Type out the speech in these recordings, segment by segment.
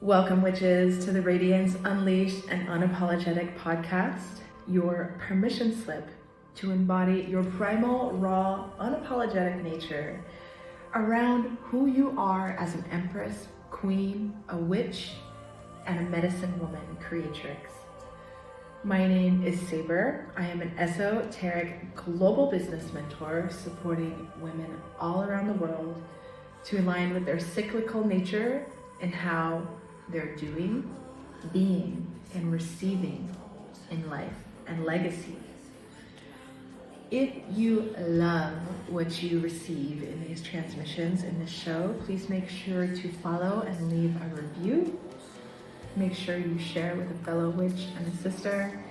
Welcome, witches, to the Radiance Unleashed and Unapologetic podcast, your permission slip to embody your primal, raw, unapologetic nature around who you are as an empress, queen, a witch, and a medicine woman creatrix. My name is Saber. I am an esoteric global business mentor supporting women all around the world to align with their cyclical nature and how they're doing, being, and receiving in life and legacy. If you love what you receive in these transmissions in this show, please make sure to follow and leave a review. Make sure you share with a fellow witch and a sister.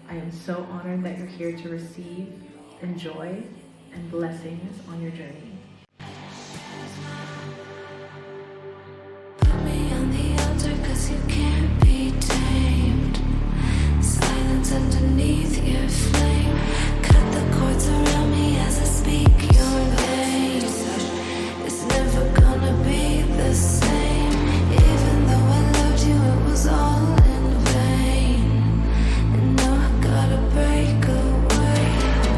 I am so honored that you're here to receive, enjoy, and blessings on your journey. You can't be tamed. Silence underneath your flame. Cut the cords around me as I speak your name. It's never gonna be the same. Even though I loved you, it was all in vain. And now I gotta break away.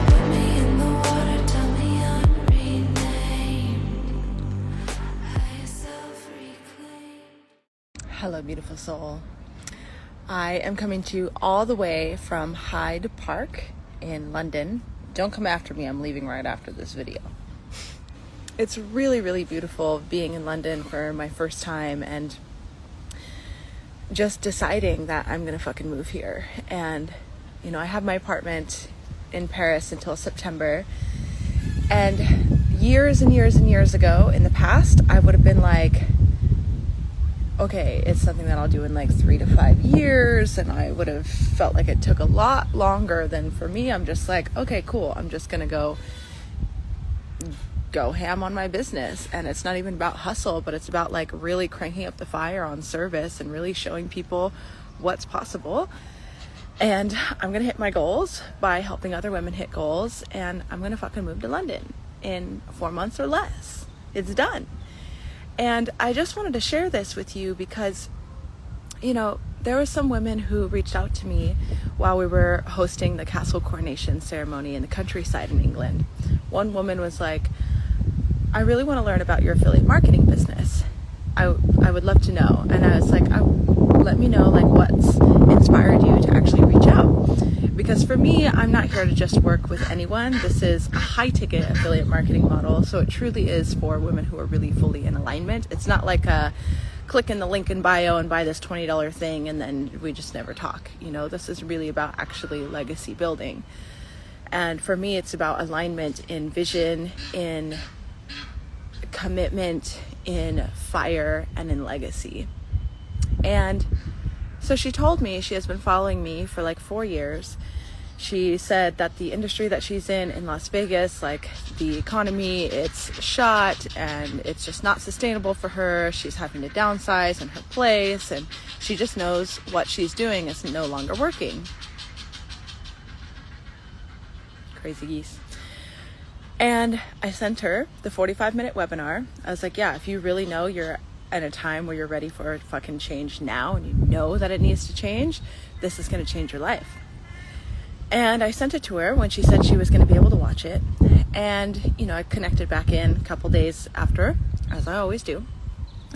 Put me in the water, tell me I'm renamed. Higher self reclaim. Hello, beautiful soul. I am coming to you all the way from Hyde Park in London. Don't come after me, I'm leaving right after this video. It's really, really beautiful being in London for my first time and just deciding that I'm gonna fucking move here. And, you know, I have my apartment in Paris until September. And years and years and years ago in the past, I would have been like, okay, it's something that I'll do in like 3 to 5 years, and I would have felt like it took a lot longer than for me. I'm just like, okay, cool. I'm just gonna go ham on my business, and it's not even about hustle, but it's about like really cranking up the fire on service and really showing people what's possible. And I'm gonna hit my goals by helping other women hit goals, and I'm gonna fucking move to London in 4 months or less. It's done. And I just wanted to share this with you because, you know, there were some women who reached out to me while we were hosting the castle coronation ceremony in the countryside in England. One woman was like, I really want to learn about your affiliate marketing business. I would love to know. And I was like, let me know like what's inspired you to actually reach out. Because for me, I'm not here to just work with anyone. This is a high ticket affiliate marketing model. So it truly is for women who are really fully in alignment. It's not like a click in the link in bio and buy this $20 thing and then we just never talk. You know, this is really about actually legacy building. And for me, it's about alignment in vision, in commitment, in fire, and in legacy. And so she told me she has been following me for like 4 years. She said that the industry that she's in Las Vegas, like the economy, it's shot and it's just not sustainable for her. She's having to downsize in her place, and she just knows what she's doing is no longer working. Crazy geese. And I sent her the 45-minute webinar. I was like, yeah, if you really know you're at a time where you're ready for a fucking change now and you know that it needs to change, this is going to change your life. And I sent it to her when she said she was going to be able to watch it. And, you know, I connected back in a couple days after, as I always do.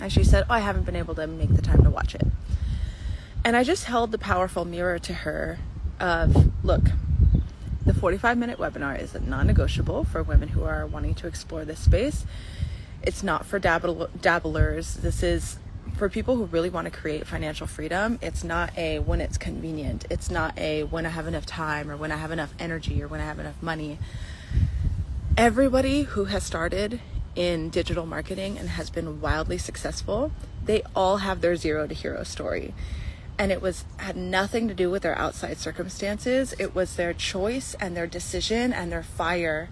And she said, I haven't been able to make the time to watch it. And I just held the powerful mirror to her of, look, the 45-minute webinar is non-negotiable for women who are wanting to explore this space. It's not for dabblers. This is for people who really want to create financial freedom. It's not a when it's convenient. It's not a when I have enough time or when I have enough energy or when I have enough money. Everybody who has started in digital marketing and has been wildly successful, they all have their zero to hero story. And it had nothing to do with their outside circumstances. It was their choice and their decision and their fire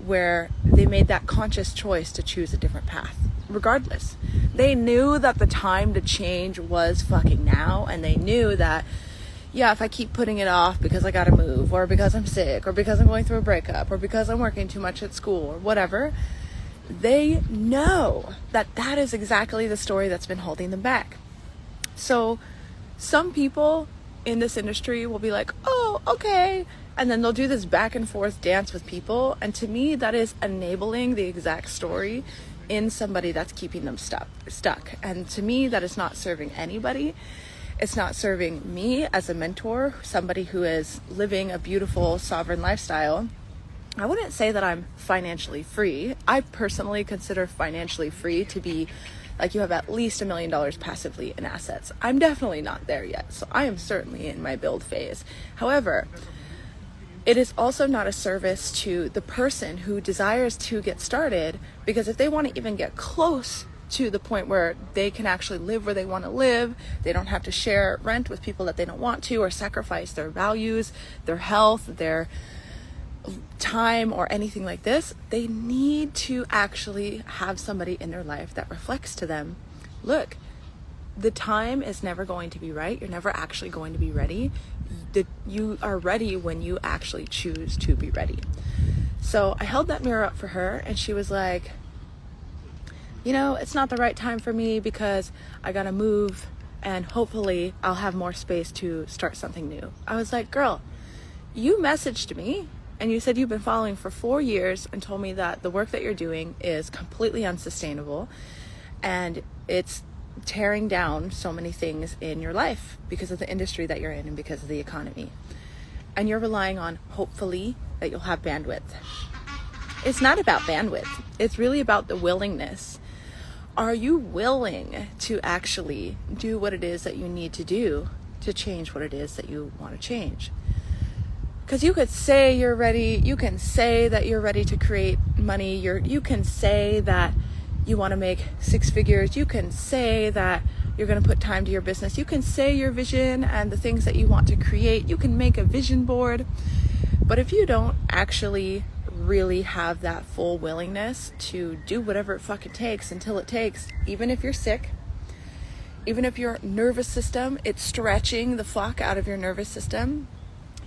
where they made that conscious choice to choose a different path. Regardless, they knew that the time to change was fucking now, and they knew that, yeah, if I keep putting it off because I gotta move, or because I'm sick, or because I'm going through a breakup, or because I'm working too much at school, or whatever, they know that that is exactly the story that's been holding them back. So some people in this industry will be like, oh, okay. And then they'll do this back and forth dance with people. And to me, that is enabling the exact story in somebody that's keeping them stuck. And to me, that is not serving anybody. It's not serving me as a mentor, somebody who is living a beautiful, sovereign lifestyle. I wouldn't say that I'm financially free. I personally consider financially free to be like you have at least $1 million passively in assets. I'm definitely not there yet. So I am certainly in my build phase. However, it is also not a service to the person who desires to get started, because if they want to even get close to the point where they can actually live where they want to live, they don't have to share rent with people that they don't want to, or sacrifice their values, their health, their time, or anything like this, they need to actually have somebody in their life that reflects to them, look, the time is never going to be right. You're never actually going to be ready. You are ready when you actually choose to be ready. So I held that mirror up for her, and she was like, you know, it's not the right time for me because I gotta move, and hopefully I'll have more space to start something new. I was like, girl, you messaged me and you said you've been following for 4 years and told me that the work that you're doing is completely unsustainable and it's tearing down so many things in your life because of the industry that you're in and because of the economy. And you're relying on, hopefully, that you'll have bandwidth. It's not about bandwidth. It's really about the willingness. Are you willing to actually do what it is that you need to do to change what it is that you want to change? Because you could say you're ready. You can say that you're ready to create money. You can say that you want to make 6 figures. You can say that you're going to put time to your business. You can say your vision and the things that you want to create. You can make a vision board. But if you don't actually really have that full willingness to do whatever it fucking takes until it takes, even if you're sick, even if your nervous system, it's stretching the fuck out of your nervous system,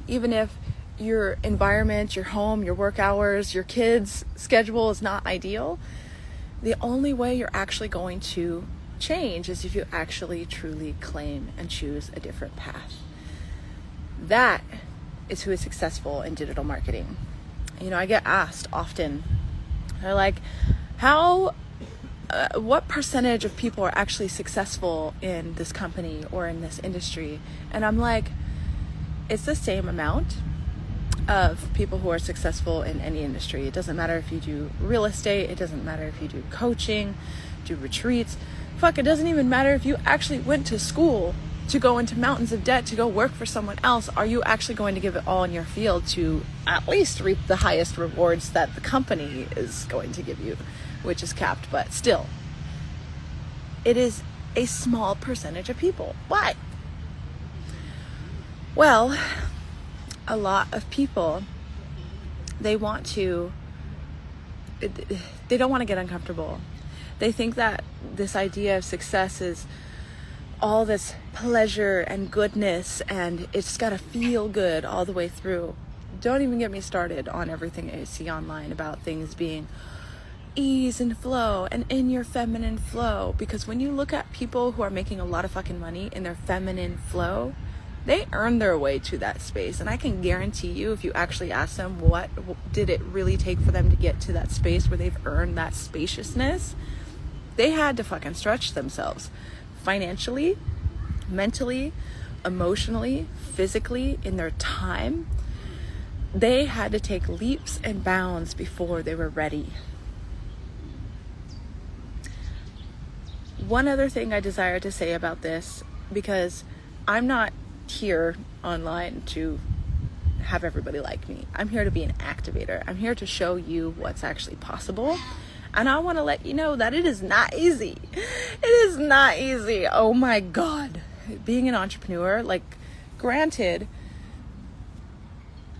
even if your environment, your home, your work hours, your kids' schedule is not ideal, the only way you're actually going to change is if you actually truly claim and choose a different path. That is who is successful in digital marketing. You know, I get asked often, they're like, what percentage of people are actually successful in this company or in this industry? And I'm like, it's the same amount of people who are successful in any industry. It doesn't matter if you do real estate. It doesn't matter if you do coaching, do retreats. Fuck, it doesn't even matter if you actually went to school to go into mountains of debt to go work for someone else. Are you actually going to give it all in your field to at least reap the highest rewards that the company is going to give you, which is capped, but still, it is a small percentage of people. Why? Well, a lot of people, they don't want to get uncomfortable. They think that this idea of success is all this pleasure and goodness, and it's got to feel good all the way through. Don't even get me started on everything I see online about things being ease and flow and in your feminine flow, because when you look at people who are making a lot of fucking money in their feminine flow, they earn their way to that space. And I can guarantee you, if you actually ask them what did it really take for them to get to that space where they've earned that spaciousness, they had to fucking stretch themselves financially, mentally, emotionally, physically, in their time. They had to take leaps and bounds before they were ready. One other thing I desire to say about this, because I'm not here online to have everybody like me. I'm here to be an activator. I'm here to show you what's actually possible. And I want to let you know that it is not easy. It is not easy. Oh my God. Being an entrepreneur, like, granted,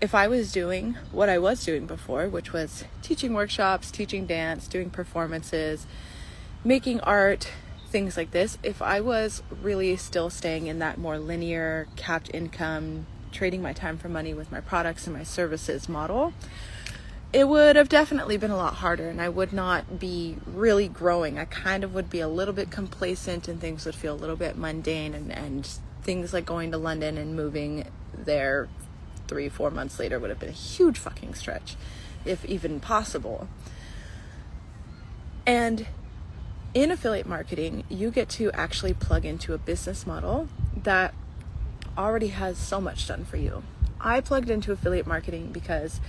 if I was doing what I was doing before, which was teaching workshops, teaching dance, doing performances, making art, things like this, if I was really still staying in that more linear, capped income, trading my time for money with my products and my services model, it would have definitely been a lot harder, and I would not be really growing. I kind of would be a little bit complacent, and things would feel a little bit mundane, and things like going to London and moving there 3-4 months later would have been a huge fucking stretch, if even possible. And in affiliate marketing, you get to actually plug into a business model that already has so much done for you. I plugged into affiliate marketing because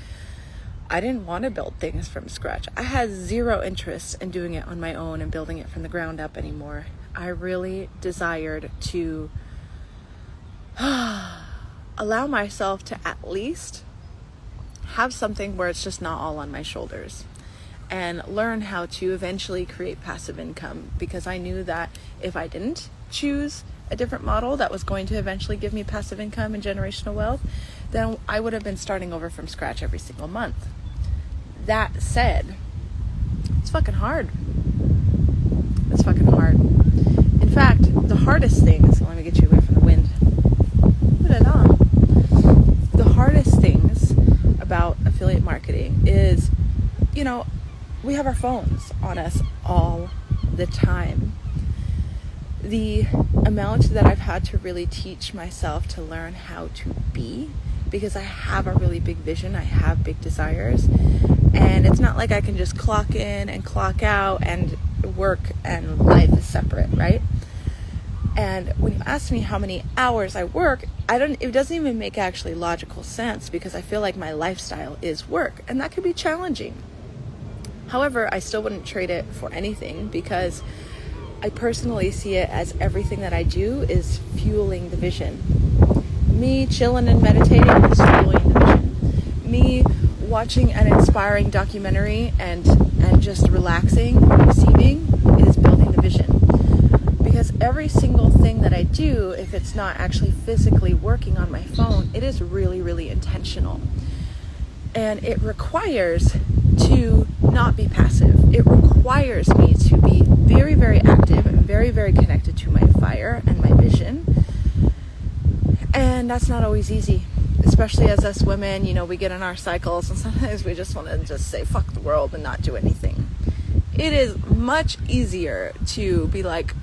I didn't want to build things from scratch. I had zero interest in doing it on my own and building it from the ground up anymore. I really desired to allow myself to at least have something where it's just not all on my shoulders, and learn how to eventually create passive income, because I knew that if I didn't choose a different model that was going to eventually give me passive income and generational wealth, then I would have been starting over from scratch every single month. That said, it's fucking hard. It's fucking hard. In fact, the hardest things, let me get you away from the wind. The hardest things about affiliate marketing is, you know, we have our phones on us all the time. The amount that I've had to really teach myself to learn how to be, because I have a really big vision, I have big desires, and it's not like I can just clock in and clock out and work and life is separate, right? And when you ask me how many hours I work, it doesn't even make actually logical sense, because I feel like my lifestyle is work, and that could be challenging. However, I still wouldn't trade it for anything, because I personally see it as everything that I do is fueling the vision. Me chilling and meditating is fueling the vision. Me watching an inspiring documentary and just relaxing, receiving, is building the vision. Because every single thing that I do, if it's not actually physically working on my phone, it is really, really intentional. And it requires to not be passive. It requires me to be very, very active and very, very connected to my fire and my vision. And that's not always easy, especially as us women, you know, we get in our cycles and sometimes we just want to just say fuck the world and not do anything. It is much easier to be like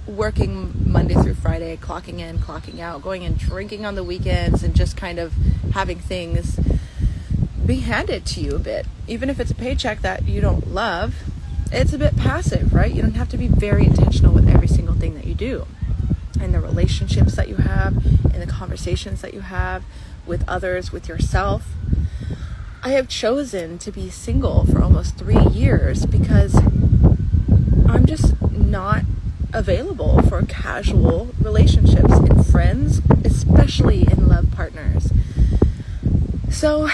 working Monday through Friday, clocking in, clocking out, going and drinking on the weekends, and just kind of having things be handed to you a bit. Even if it's a paycheck that you don't love, it's a bit passive, right? You don't have to be very intentional with every single thing that you do, and the relationships that you have, and the conversations that you have with others, with yourself. I have chosen to be single for almost 3 years because I'm just not available for casual relationships in friends, especially in love partners. So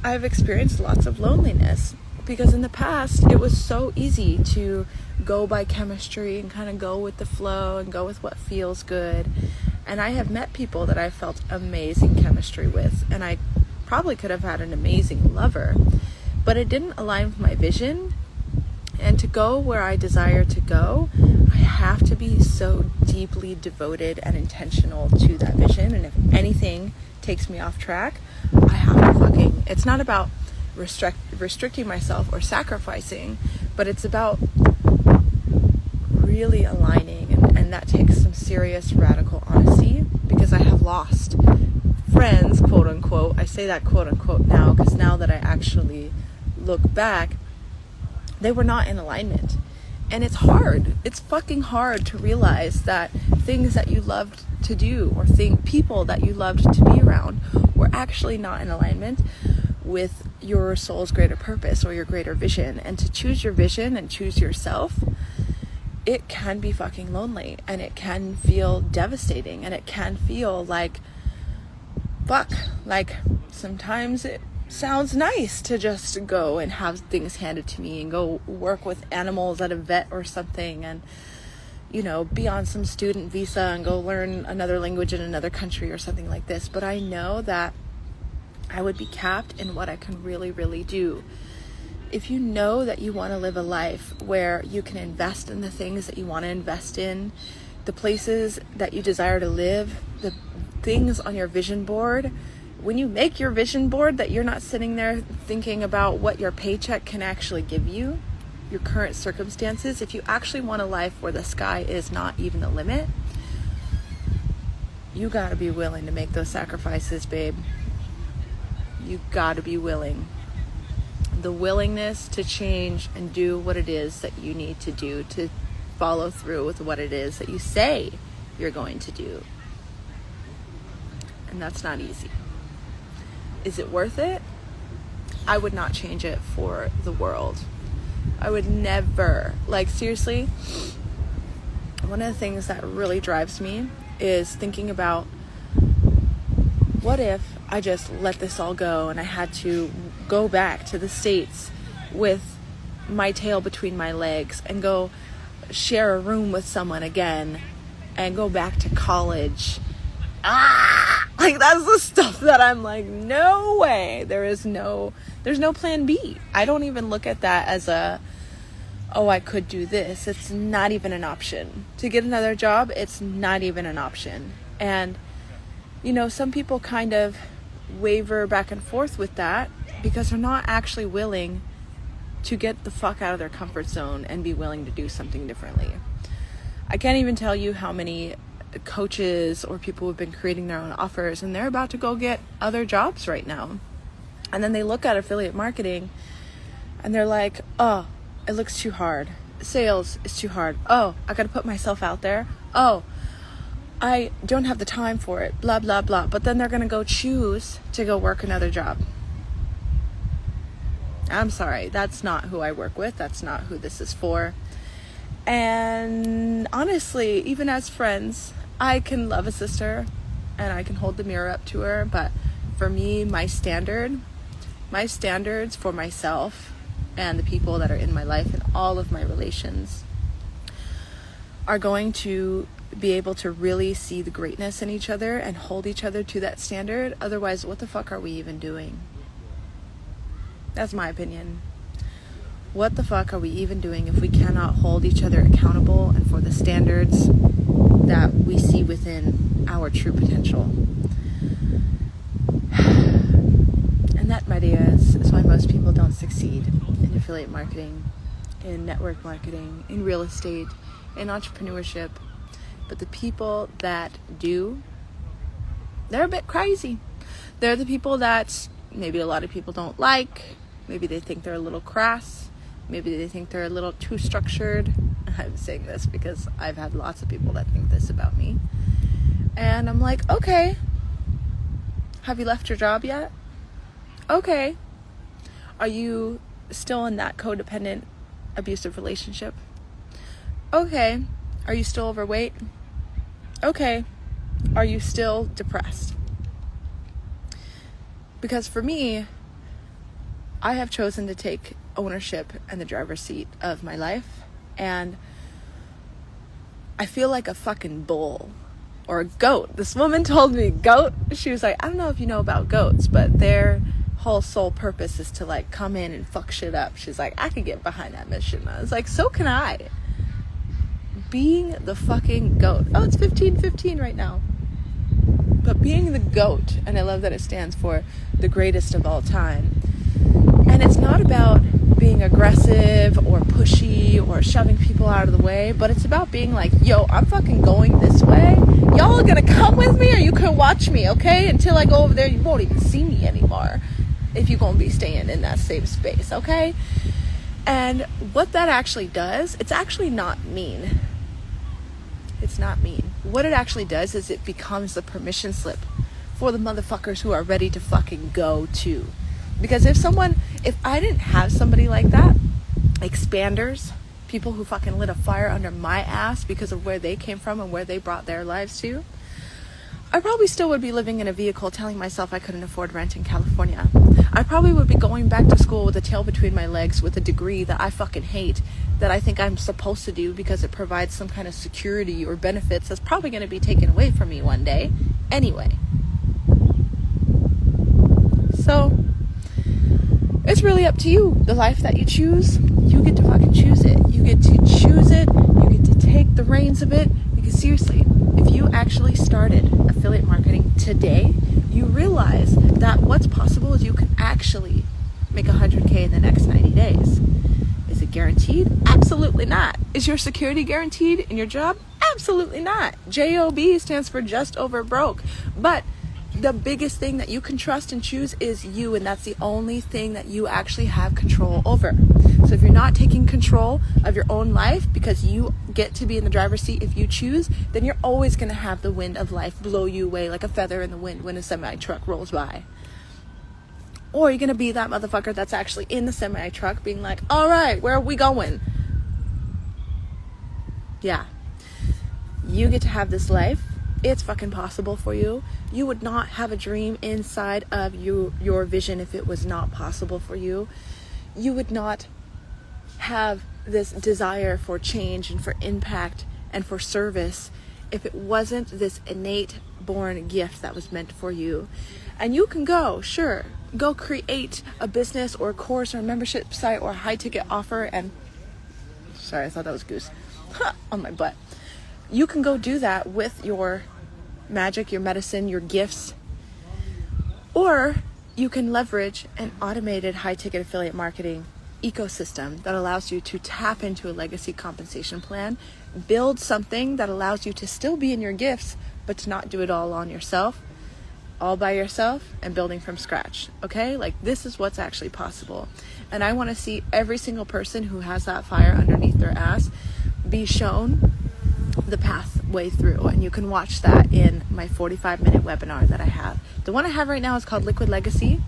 I've experienced lots of loneliness, because in the past it was so easy to go by chemistry and kind of go with the flow and go with what feels good. And I have met people that I felt amazing chemistry with, and I probably could have had an amazing lover, but it didn't align with my vision. And to go where I desire to go, I have to be so deeply devoted and intentional to that vision. And if anything takes me off track, I have to it's not about restricting myself or sacrificing, but it's about really aligning, and that takes some serious radical honesty, because I have lost friends, quote unquote. I say that quote unquote now, because now that I actually look back, they were not in alignment. And it's hard. It's fucking hard to realize that things that you loved to do, or people that you loved to be around, were actually not in alignment with your soul's greater purpose or your greater vision. And to choose your vision and choose yourself, it can be fucking lonely, and it can feel devastating, and it can feel like fuck. Like, sometimes it sounds nice to just go and have things handed to me and go work with animals at a vet or something, and, you know, be on some student visa and go learn another language in another country or something like this. But I know that I would be capped in what I can really, really do. If you know that you want to live a life where you can invest in the things that you want to invest in, the places that you desire to live, the things on your vision board when you make your vision board, that you're not sitting there thinking about what your paycheck can actually give you, your current circumstances. If you actually want a life where the sky is not even the limit, you gotta be willing to make those sacrifices, babe. You gotta be willing. The willingness to change and do what it is that you need to do to follow through with what it is that you say you're going to do. And that's not easy. Is it worth it? I would not change it for the world. I would never. Like, seriously, one of the things that really drives me is thinking about, what if I just let this all go and I had to go back to the States with my tail between my legs and go share a room with someone again and go back to college. Like, that's the stuff that I'm like, no way. There's no plan B. I don't even look at that as I could do this. It's not even an option. To get another job, it's not even an option. And, some people kind of waver back and forth with that because they're not actually willing to get the fuck out of their comfort zone and be willing to do something differently. I can't even tell you how many coaches or people who've been creating their own offers and they're about to go get other jobs right now. And then they look at affiliate marketing and they're like, oh, it looks too hard. Sales is too hard. Oh, I got to put myself out there. Oh, I don't have the time for it. Blah, blah, blah. But then they're going to go choose to go work another job. I'm sorry. That's not who I work with. That's not who this is for. And honestly, even as friends, I can love a sister and I can hold the mirror up to her. But for me, my standards for myself and the people that are in my life and all of my relations are going to be able to really see the greatness in each other and hold each other to that standard. Otherwise, what the fuck are we even doing? That's my opinion. What the fuck are we even doing if we cannot hold each other accountable and for the standards that we see within our true potential? And that, my dears, is why most people don't succeed in affiliate marketing, in network marketing, in real estate, in entrepreneurship. But the people that do, they're a bit crazy. They're the people that maybe a lot of people don't like. Maybe they think they're a little crass. Maybe they think they're a little too structured. I'm saying this because I've had lots of people that think this about me. And I'm like, okay, have you left your job yet? Okay. Are you still in that codependent, abusive relationship? Okay. Are you still overweight? Okay. Are you still depressed? Because for me, I have chosen to take ownership and the driver's seat of my life, and I feel like a fucking bull or a goat. This woman told me goat. She was like, I don't know if you know about goats, but their whole sole purpose is to like come in and fuck shit up. She's like, I could get behind that mission. I was like, so can I. Being the fucking goat. Oh, it's 15:15 right now. But being the goat, and I love that it stands for the greatest of all time. And it's not about being aggressive or pushy or shoving people out of the way, but it's about being like, yo, I'm fucking going this way. Y'all are gonna come with me or you can watch me, okay? Until I go over there, you won't even see me anymore if you're gonna be staying in that same space, okay? And what that actually does, it's actually not mean. It's not mean. What it actually does is it becomes the permission slip for the motherfuckers who are ready to fucking go too. Because if I didn't have somebody like that, expanders, people who fucking lit a fire under my ass because of where they came from and where they brought their lives to, I probably still would be living in a vehicle telling myself I couldn't afford rent in California. I probably would be going back to school with a tail between my legs with a degree that I fucking hate, that I think I'm supposed to do because it provides some kind of security or benefits that's probably going to be taken away from me one day anyway. So it's really up to you. The life that you choose, you get to fucking choose it. You get to choose it. You get to take the reins of it. Because seriously, if if you actually started affiliate marketing today, you realize that what's possible is you can actually make 100K in the next 90 days. Is it guaranteed? Absolutely not. Is your security guaranteed in your job? Absolutely not. JOB stands for just over broke. But the biggest thing that you can trust and choose is you, and that's the only thing that you actually have control over. So if you're not taking control of your own life because you get to be in the driver's seat if you choose, then you're always going to have the wind of life blow you away like a feather in the wind when a semi-truck rolls by. Or you're going to be that motherfucker that's actually in the semi-truck being like, all right, where are we going? Yeah. You get to have this life. It's fucking possible for you. You would not have a dream inside of your vision if it was not possible for you. You would not have this desire for change and for impact and for service if it wasn't this innate born gift that was meant for you. And you can go create a business or a course or a membership site or a high ticket offer and sorry, I thought that was goose on my butt. You can go do that with your magic, your medicine, your gifts, or you can leverage an automated high ticket affiliate marketing ecosystem that allows you to tap into a legacy compensation plan, build something that allows you to still be in your gifts, but to not do it all by yourself and building from scratch. Okay? Like, this is what's actually possible. And I want to see every single person who has that fire underneath their ass be shown the pathway through, and you can watch that in my 45-minute webinar that I have. The one I have right now is called Liquid Legacy.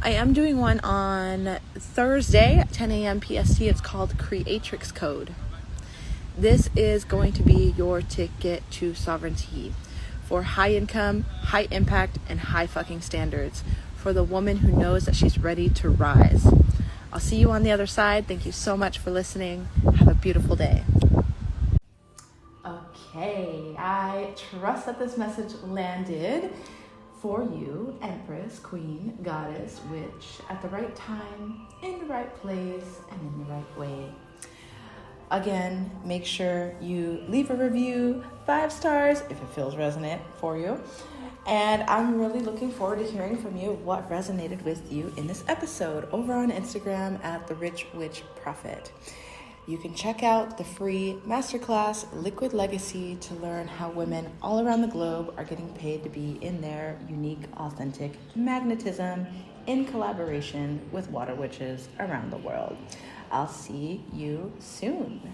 I am doing one on Thursday at 10 a.m. PST. It's called Creatrix Code. This is going to be your ticket to sovereignty for high income, high impact, and high fucking standards for the woman who knows that she's ready to rise. I'll see you on the other side. Thank you so much for listening. Have a beautiful day. Okay, I trust that this message landed for you, Empress, Queen, Goddess, Witch, at the right time, in the right place, and in the right way. Again, make sure you leave a review, 5 stars, if it feels resonant for you. And I'm really looking forward to hearing from you what resonated with you in this episode over on Instagram at The Rich Witch Prophet. You can check out the free masterclass Liquid Legacy to learn how women all around the globe are getting paid to be in their unique, authentic magnetism in collaboration with water witches around the world. I'll see you soon.